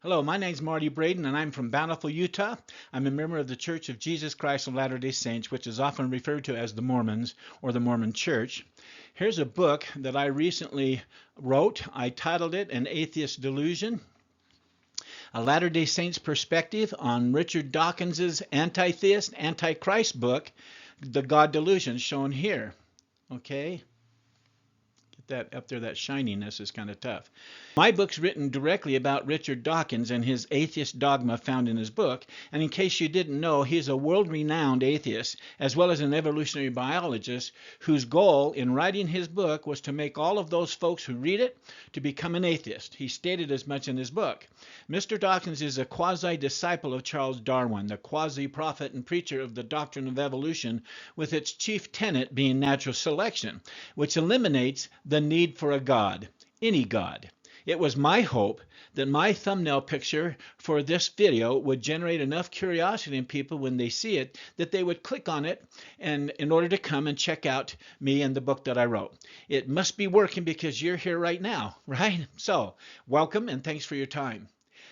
Hello, my name's Marty Braden, and I'm from Bountiful, Utah. I'm a member of the Church of Jesus Christ of Latter-day Saints, which is often referred to as the Mormons or the Mormon Church. Here's a book that I recently wrote. I titled it An Atheist Delusion, a Latter-day Saints perspective on Richard Dawkins' Anti-theist, Antichrist book, The God Delusion, shown here. Okay? That up there, that shininess is kind of tough. My book's written directly about Richard Dawkins and his atheist dogma found in his book, and in case you didn't know, he's a world-renowned atheist as well as an evolutionary biologist whose goal in writing his book was to make all of those folks who read it to become an atheist. He stated as much in his book. Mr. Dawkins is a quasi-disciple of Charles Darwin, the quasi-prophet and preacher of the doctrine of evolution, with its chief tenet being natural selection, which eliminates the need for a God, any God. It was my hope that my thumbnail picture for this video would generate enough curiosity in people when they see it that they would click on it and in order to come and check out me and the book that I wrote. It must be working because you're here right now, right? So, welcome and thanks for your time.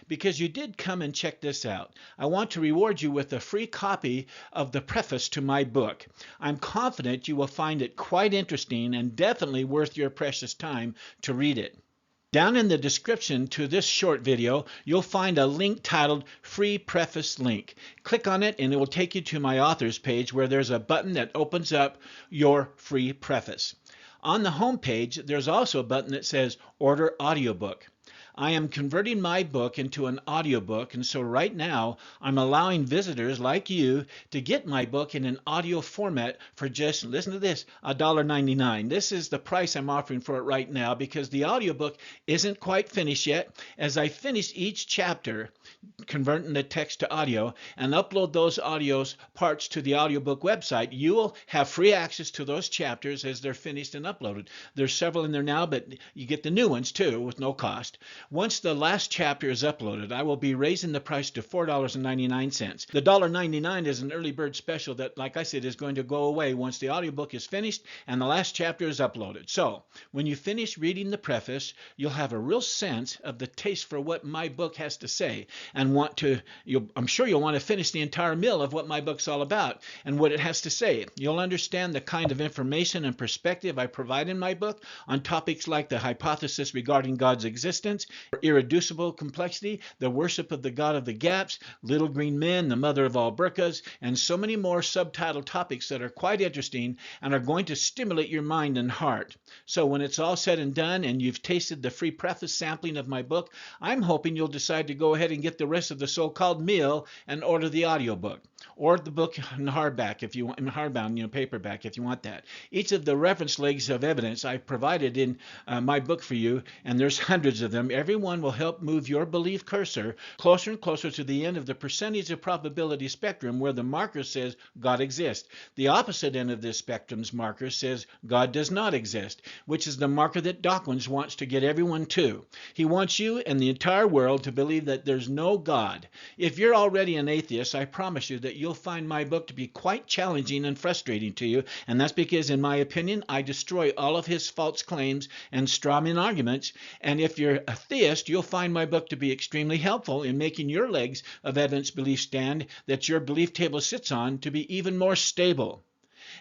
Because you did come and check this out, I want to reward you with a free copy of the preface to my book. I'm confident you will find it quite interesting and definitely worth your precious time to read it. Down in the description to this short video, you'll find a link titled Free Preface Link. Click on it and it will take you to my author's page where there's a button that opens up your free preface. On the home page, there's also a button that says Order Audiobook. I am converting my book into an audiobook, and so right now I'm allowing visitors like you to get my book in an audio format for just, listen to this, $1.99. This is the price I'm offering for it right now because the audiobook isn't quite finished yet. As I finish each chapter, converting the text to audio, and upload those audios parts to the audiobook website, you will have free access to those chapters as they're finished and uploaded. There's several in there now, but you get the new ones too with no cost. Once the last chapter is uploaded, I will be raising the price to $4.99. The $1.99 is an early bird special that, like I said, is going to go away once the audiobook is finished and the last chapter is uploaded. So, when you finish reading the preface, you'll have a real sense of the taste for what my book has to say and I'm sure you'll want to finish the entire meal of what my book's all about and what it has to say. You'll understand the kind of information and perspective I provide in my book on topics like the hypothesis regarding God's existence, irreducible complexity, the worship of the God of the gaps, little green men, the mother of all burkas, and so many more subtitled topics that are quite interesting and are going to stimulate your mind and heart. So when it's all said and done and you've tasted the free preface sampling of my book, I'm hoping you'll decide to go ahead and get the rest of the so-called meal and order the audiobook or the book in hardback if you want, in hardbound, paperback if you want that. Each of the reference legs of evidence I've provided in my book for you, and there's hundreds of them. Every one will help move your belief cursor closer and closer to the end of the percentage of probability spectrum where the marker says God exists. The opposite end of this spectrum's marker says God does not exist, which is the marker that Dawkins wants to get everyone to. He wants you and the entire world to believe that there's no God. If you're already an atheist, I promise you that you'll find my book to be quite challenging and frustrating to you, and that's because, in my opinion, I destroy all of his false claims and strawman arguments, and if you're a theist, you'll find my book to be extremely helpful in making your legs of evidence belief stand that your belief table sits on to be even more stable.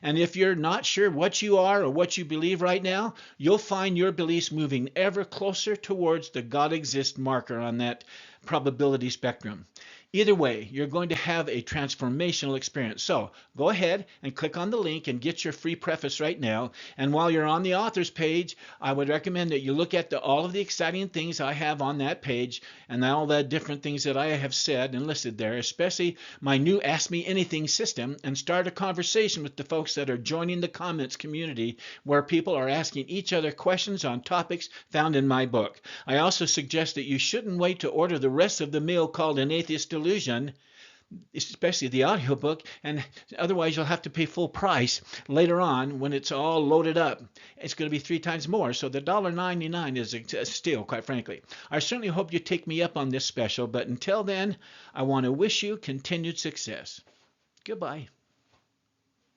And if you're not sure what you are or what you believe right now, you'll find your beliefs moving ever closer towards the God exists marker on that probability spectrum. Either way, you're going to have a transformational experience. So go ahead and click on the link and get your free preface right now. And while you're on the author's page, I would recommend that you look at all of the exciting things I have on that page and all the different things that I have said and listed there, especially my new Ask Me Anything system, and start a conversation with the folks that are joining the comments community where people are asking each other questions on topics found in my book. I also suggest that you shouldn't wait to order the rest of the meal called An Atheist Delusion, especially the audiobook, and otherwise you'll have to pay full price later on when it's all loaded up. It's going to be 3 times more, so the $1.99 is a steal, quite frankly. I certainly hope you take me up on this special, but until then, I want to wish you continued success. Goodbye.